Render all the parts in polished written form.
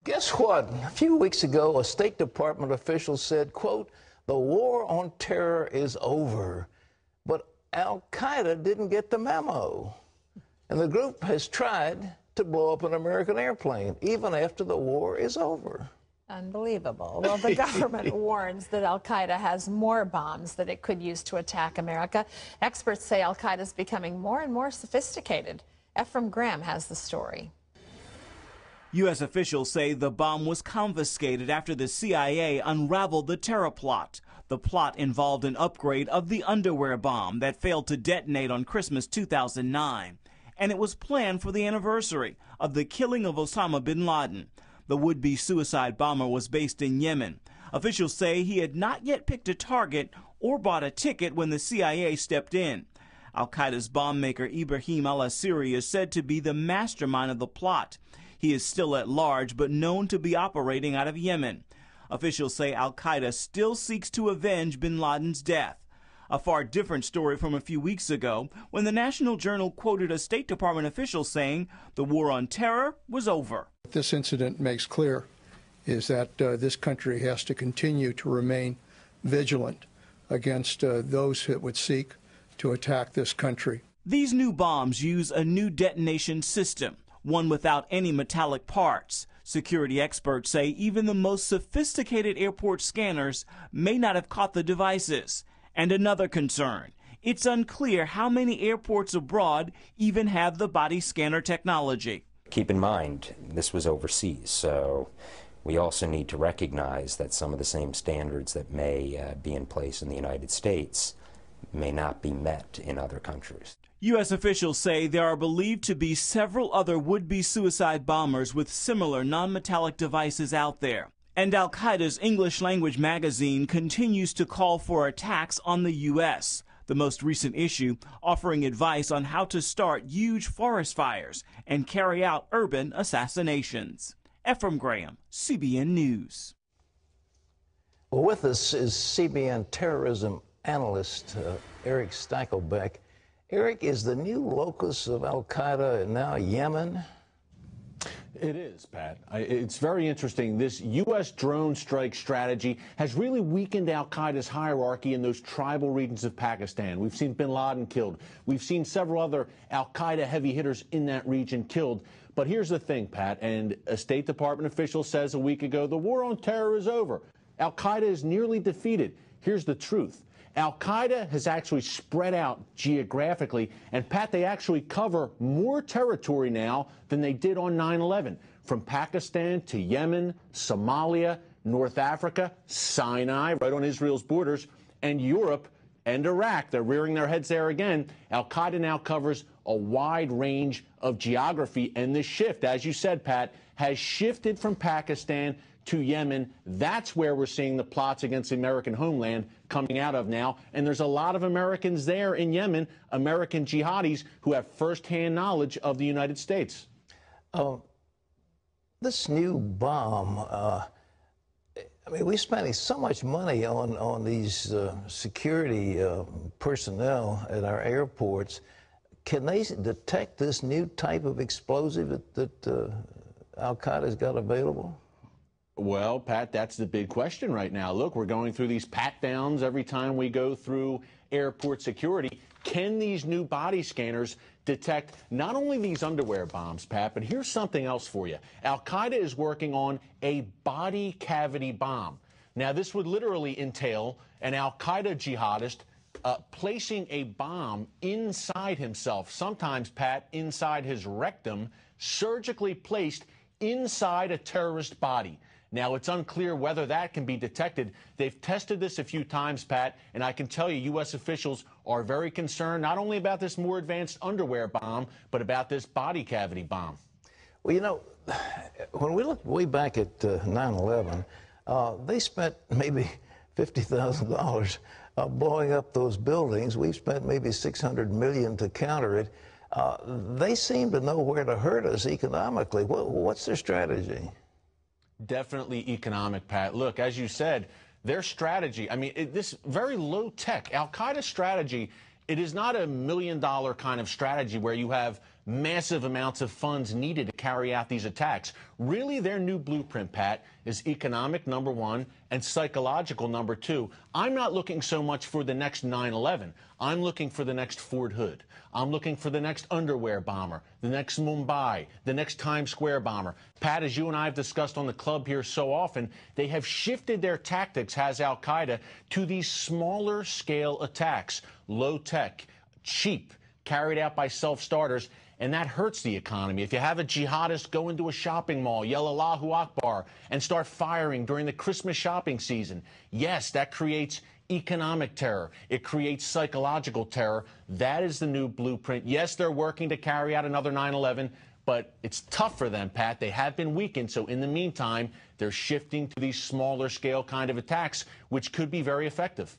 Guess what? A few weeks ago, a State Department official said, quote, "The war on terror is over." But Al-Qaeda didn't get the memo. And the group has tried to blow up an American airplane, even after the war is over. Unbelievable. Well, the government warns that Al-Qaeda has more bombs that it could use to attack America. Experts say Al-Qaeda is becoming more and more sophisticated. Ephraim Graham has the story. U.S. officials say the bomb was confiscated after the CIA unraveled the terror plot. The plot involved an upgrade of the underwear bomb that failed to detonate on Christmas 2009. And it was planned for the anniversary of the killing of Osama bin Laden. The would-be suicide bomber was based in Yemen. Officials say he had not yet picked a target or bought a ticket when the CIA stepped in. Al-Qaeda's bomb maker Ibrahim al-Asiri is said to be the mastermind of the plot. He is still at large, but known to be operating out of Yemen. Officials say Al-Qaeda still seeks to avenge bin Laden's death. A far different story from a few weeks ago, when the National Journal quoted a State Department official saying the war on terror was over. What this incident makes clear is that this country has to continue to remain vigilant against those that would seek to attack this country. These new bombs use a new detonation system, one without any metallic parts. Security experts say even the most sophisticated airport scanners may not have caught the devices. And another concern, it's unclear how many airports abroad even have the body scanner technology. Keep in mind, this was overseas, so we also need to recognize that some of the same standards that may be in place in the United States may not be met in other countries. U.S. officials say there are believed to be several other would-be suicide bombers with similar non-metallic devices out there. And Al-Qaeda's English-language magazine continues to call for attacks on the U.S., the most recent issue offering advice on how to start huge forest fires and carry out urban assassinations. Ephraim Graham, CBN News. Well, with us is CBN terrorism analyst Eric Stakelbeck. Eric, is the new locus of Al-Qaeda now Yemen? It is, Pat. It's very interesting. This U.S. drone strike strategy has really weakened al-Qaeda's hierarchy in those tribal regions of Pakistan. We've seen bin Laden killed. We've seen several other al-Qaeda heavy hitters in that region killed. But here's the thing, Pat, and a State Department official says a week ago, the war on terror is over. Al-Qaeda is nearly defeated. Here's the truth. Al-Qaeda has actually spread out geographically, and, Pat, they actually cover more territory now than they did on 9/11, from Pakistan to Yemen, Somalia, North Africa, Sinai, right on Israel's borders, and Europe and Iraq. They're rearing their heads there again. Al-Qaeda now covers a wide range of geography, and this shift, as you said, Pat, has shifted from Pakistan to Yemen. That's where we're seeing the plots against the American homeland coming out of now. And there's a lot of Americans there in Yemen, American jihadis, who have firsthand knowledge of the United States. This new bomb, I mean, we're spending so much money on these security personnel at our airports. Can they detect this new type of explosive that Al-Qaeda's got available? Well, Pat, that's the big question right now. Look, we're going through these pat-downs every time we go through airport security. Can these new body scanners detect not only these underwear bombs, Pat, but here's something else for you. Al-Qaeda is working on a body cavity bomb. Now, this would literally entail an Al-Qaeda jihadist placing a bomb inside himself, sometimes, Pat, inside his rectum, surgically placed inside a terrorist body. Now, it's unclear whether that can be detected. They've tested this a few times, Pat, and I can tell you U.S. officials are very concerned not only about this more advanced underwear bomb, but about this body cavity bomb. Well, you know, when we look way back at 9/11, they spent maybe $50,000 blowing up those buildings. We've spent maybe $600 million to counter it. They seem to know where to hurt us economically. What's their strategy? Definitely economic, Pat. Look, as you said, their strategy, I mean, this very low-tech, Al-Qaeda strategy, it is not a $1 million kind of strategy where you have massive amounts of funds needed to carry out these attacks. Really, their new blueprint, Pat, is economic, number one, and psychological, number two. I'm not looking so much for the next 9/11. I'm looking for the next Fort Hood. I'm looking for the next underwear bomber, the next Mumbai, the next Times Square bomber. Pat, as you and I have discussed on the club here so often, they have shifted their tactics, has al-Qaeda, to these smaller scale attacks, low tech, cheap, carried out by self-starters, and that hurts the economy. If you have a jihadist go into a shopping mall, yell Allahu Akbar, and start firing during the Christmas shopping season, yes, that creates economic terror. It creates psychological terror. That is the new blueprint. Yes, they're working to carry out another 9/11, but it's tough for them, Pat. They have been weakened, so in the meantime, they're shifting to these smaller scale kind of attacks, which could be very effective.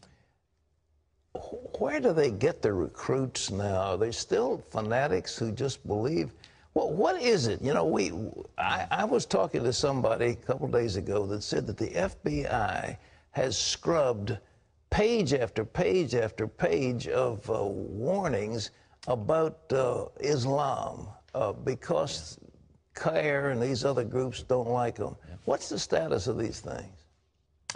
Where do they get the recruits now? Are they still fanatics who just believe? Well, what is it? You know, I was talking to somebody a couple days ago that said that the FBI has scrubbed page after page after page of warnings about Islam because CAIR and these other groups don't like them. What's the status of these things?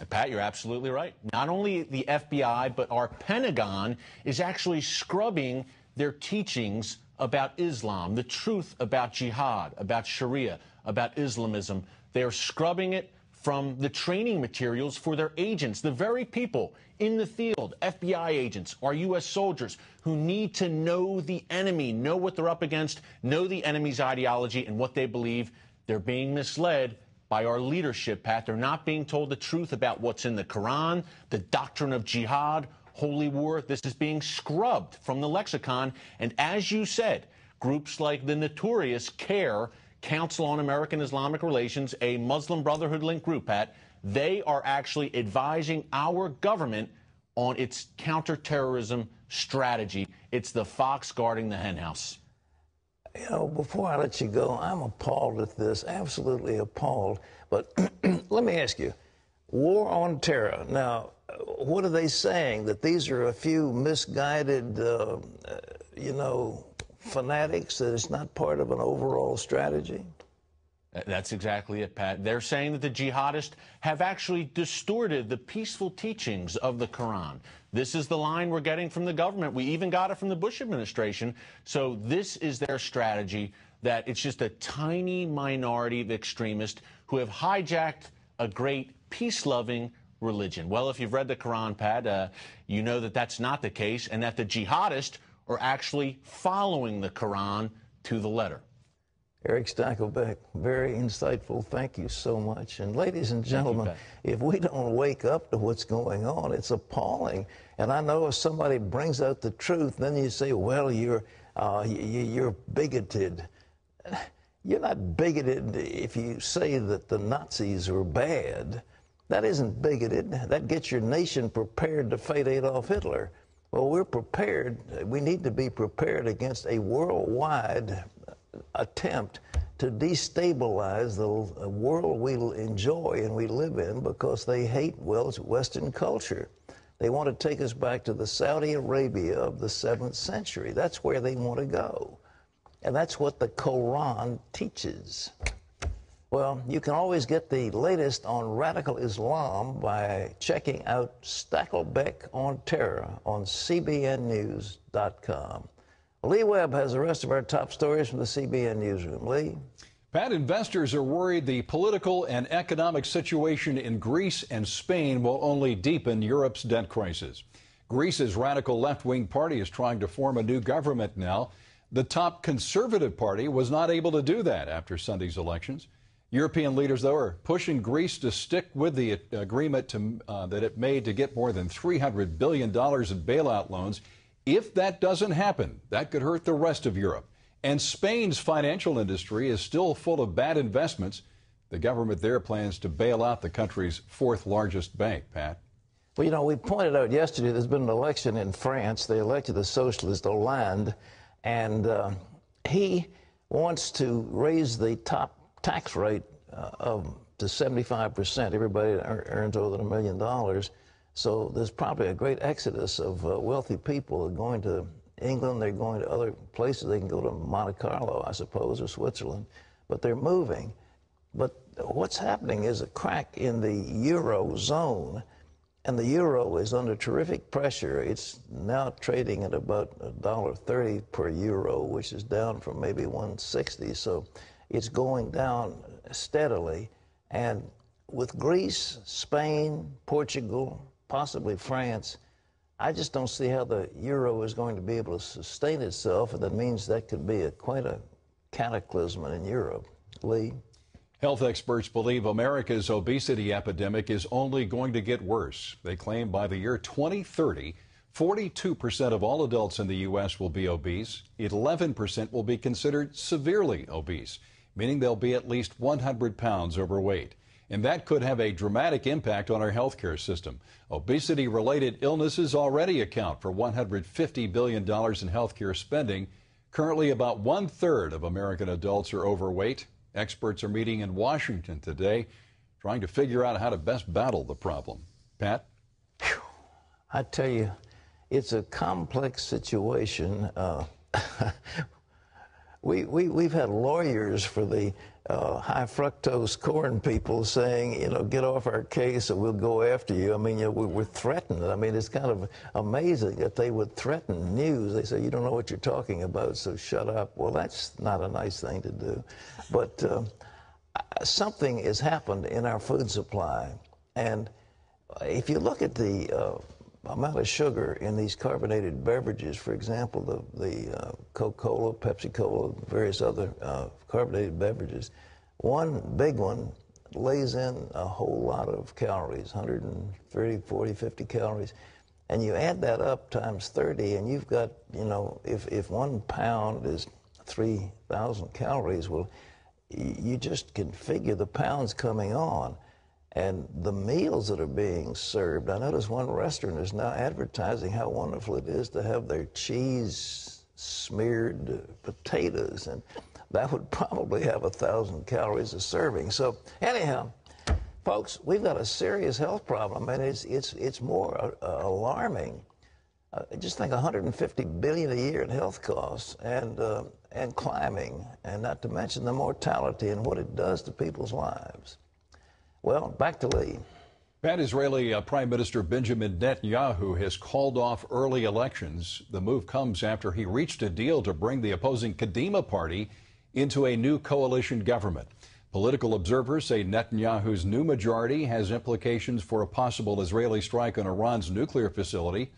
Pat, you're absolutely right. Not only the FBI, but our Pentagon is actually scrubbing their teachings about Islam, the truth about jihad, about Sharia, about Islamism. They are scrubbing it from the training materials for their agents, the very people in the field, FBI agents, our U.S. soldiers, who need to know the enemy, know what they're up against, know the enemy's ideology and what they believe. They're being misled by our leadership, Pat. They're not being told the truth about what's in the Quran, the doctrine of jihad, holy war. This is being scrubbed from the lexicon. And as you said, groups like the notorious CAIR, Council on American Islamic Relations, a Muslim Brotherhood-linked group, Pat, they are actually advising our government on its counterterrorism strategy. It's the fox guarding the henhouse. You know, before I let you go, I'm appalled at this, absolutely appalled. But let me ask you, war on terror. Now, what are they saying? That these are a few misguided, you know, fanatics, that it's not part of an overall strategy? That's exactly it, Pat. They're saying that the jihadists have actually distorted the peaceful teachings of the Quran. This is the line we're getting from the government. We even got it from the Bush administration. So this is their strategy, that it's just a tiny minority of extremists who have hijacked a great peace-loving religion. Well, if you've read the Quran, Pat, you know that that's not the case, and that the jihadists are actually following the Quran to the letter. Eric Stakelbeck, very insightful. Thank you so much. And ladies and gentlemen, if we don't wake up to what's going on, it's appalling. And I know if somebody brings out the truth, then you say, well, you're bigoted. You're not bigoted if you say that the Nazis are bad. That isn't bigoted. That gets your nation prepared to fight Adolf Hitler. Well, we're prepared. We need to be prepared against a worldwide attempt to destabilize the world we enjoy and we live in, because they hate, well, it's Western culture. They want to take us back to the Saudi Arabia of the 7th century. That's where they want to go. And that's what the Quran teaches. Well, you can always get the latest on radical Islam by checking out Stakelbeck on Terror on CBNnews.com. Lee Webb has the rest of our top stories from the CBN newsroom. Lee? Pat, investors are worried the political and economic situation in Greece and Spain will only deepen Europe's debt crisis. Greece's radical left-wing party is trying to form a new government now. The top conservative party was not able to do that after Sunday's elections. European leaders, though, are pushing Greece to stick with the agreement that it made to get more than $300 billion in bailout loans. If that doesn't happen, that could hurt the rest of Europe. And Spain's financial industry is still full of bad investments. The government there plans to bail out the country's 4th largest bank, Pat. Well, you know, we pointed out yesterday there's been an election in France. They elected a socialist, Hollande, and he wants to raise the top tax rate to 75%. Everybody earns over $1 million. So there's probably a great exodus of wealthy people going to England, they're going to other places. They can go to Monte Carlo, I suppose, or Switzerland, but they're moving. But what's happening is a crack in the Eurozone, and the euro is under terrific pressure. It's now trading at about $1.30 per euro, which is down from maybe 160. So it's going down steadily. And with Greece, Spain, Portugal, possibly France, I just don't see how the euro is going to be able to sustain itself, and that means that could be quite a cataclysm in Europe. Lee? Health experts believe America's obesity epidemic is only going to get worse. They claim by the year 2030, 42% of all adults in the U.S. will be obese. 11% will be considered severely obese, meaning they'll be at least 100 pounds overweight. And that could have a dramatic impact on our healthcare system. Obesity-related illnesses already account for $150 billion in healthcare spending. Currently, about 1/3 of American adults are overweight. Experts are meeting in Washington today, trying to figure out how to best battle the problem. Pat? I tell you, it's a complex situation. We've had lawyers for the high fructose corn people saying, you know, get off our case or we'll go after you. I mean, you know, we're threatened. I mean, it's kind of amazing that they would threaten news. They say, you don't know what you're talking about, so shut up. Well, that's not a nice thing to do. But something has happened in our food supply. And if you look at the amount of sugar in these carbonated beverages, for example, the Coca-Cola, Pepsi-Cola, various other carbonated beverages, one big one lays in a whole lot of calories, 130, 40, 50 calories. And you add that up times 30, and you've got, you know, if 1 pound is 3,000 calories, well, you just can figure the pounds coming on. And the meals that are being served, I notice one restaurant is now advertising how wonderful it is to have their cheese-smeared potatoes, and that would probably have 1,000 calories a serving. So anyhow, folks, we've got a serious health problem, and it's more alarming. Just think $150 billion a year in health costs, and climbing, and not to mention the mortality and what it does to people's lives. Well, back to Lee. Pat, Israeli Prime Minister Benjamin Netanyahu has called off early elections. The move comes after he reached a deal to bring the opposing Kadima party into a new coalition government. Political observers say Netanyahu's new majority has implications for a possible Israeli strike on Iran's nuclear facility.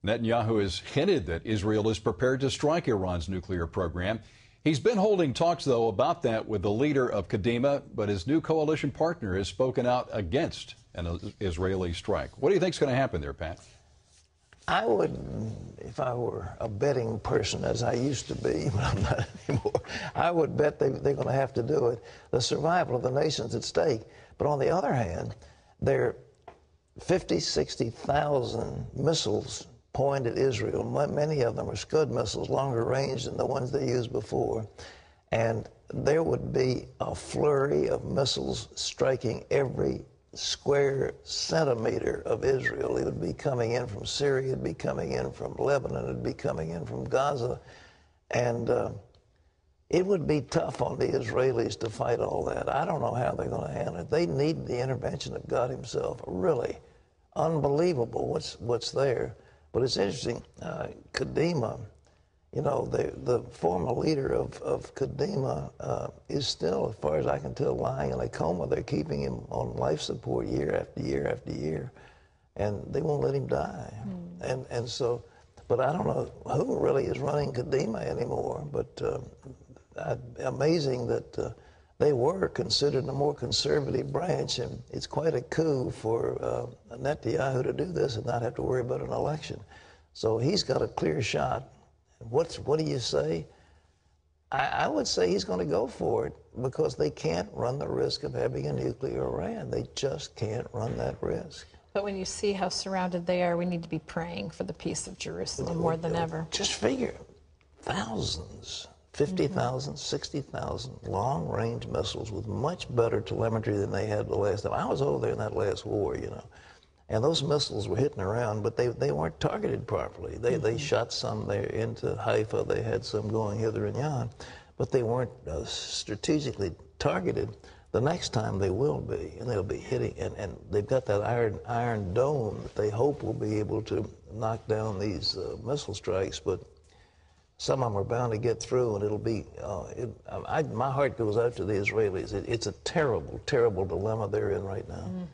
Netanyahu has hinted that Israel is prepared to strike Iran's nuclear program. He's been holding talks, though, about that with the leader of Kadima, but his new coalition partner has spoken out against an Israeli strike. What do you think is going to happen there, Pat? I would, if I were a betting person, as I used to be, but I'm not anymore, I would bet they're going to have to do it. The survival of the nation's at stake. But on the other hand, there are 50, 60,000 missiles pointed at Israel. Many of them are Scud missiles, longer range than the ones they used before. And there would be a flurry of missiles striking every square centimeter of Israel. It would be coming in from Syria, it would be coming in from Lebanon, it would be coming in from Gaza. And it would be tough on the Israelis to fight all that. I don't know how they're going to handle it. They need the intervention of God himself. Really unbelievable what's there. But it's interesting, Kadima, you know, the former leader of Kadima is still, as far as I can tell, lying in a coma. They're keeping him on life support year after year after year, and they won't let him die. And so, but I don't know who really is running Kadima anymore, but amazing that they were considered a more conservative branch, and it's quite a coup for Netanyahu to do this and not have to worry about an election. So he's got a clear shot. What do you say? I would say he's going to go for it because they can't run the risk of having a nuclear Iran. They just can't run that risk. But when you see how surrounded they are, we need to be praying for the peace of Jerusalem more than ever. Just figure, thousands. 50,000, 60,000 long-range missiles with much better telemetry than they had the last time. I was over there in that last war, you know. And those missiles were hitting around, but they weren't targeted properly. They shot some there into Haifa. They had some going hither and yon, but they weren't strategically targeted. The next time they will be, and they'll be hitting, and they've got that iron dome that they hope will be able to knock down these missile strikes, but some of them are bound to get through, and it'll be, my heart goes out to the Israelis. It's a terrible, terrible dilemma they're in right now.